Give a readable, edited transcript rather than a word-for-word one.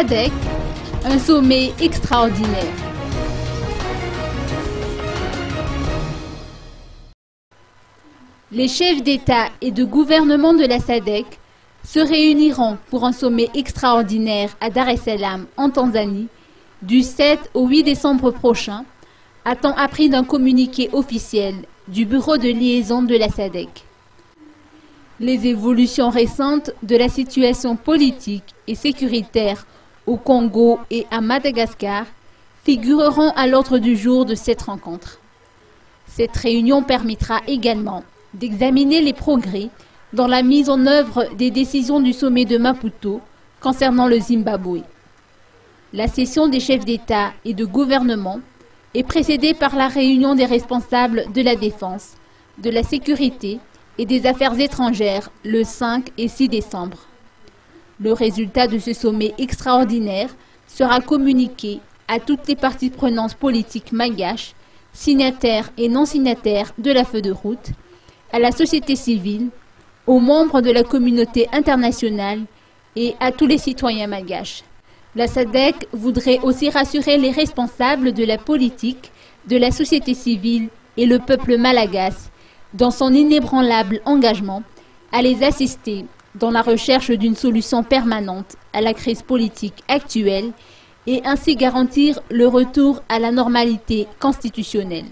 SADC, un sommet extraordinaire. Les chefs d'État et de gouvernement de la SADC se réuniront pour un sommet extraordinaire à Dar es Salaam, en Tanzanie, du 7 au 8 décembre prochain, a-t-on appris d'un communiqué officiel du bureau de liaison de la SADC. Les évolutions récentes de la situation politique et sécuritaire au Congo et à Madagascar figureront à l'ordre du jour de cette rencontre. Cette réunion permettra également d'examiner les progrès dans la mise en œuvre des décisions du sommet de Maputo concernant le Zimbabwe. La session des chefs d'État et de gouvernement est précédée par la réunion des responsables de la défense, de la sécurité et des affaires étrangères le 5 et 6 décembre. Le résultat de ce sommet extraordinaire sera communiqué à toutes les parties prenantes politiques malgaches, signataires et non signataires de la feuille de route, à la société civile, aux membres de la communauté internationale et à tous les citoyens malgaches. La SADC voudrait aussi rassurer les responsables de la politique, de la société civile et le peuple malagasy dans son inébranlable engagement à les assister dans la recherche d'une solution permanente à la crise politique actuelle et ainsi garantir le retour à la normalité constitutionnelle.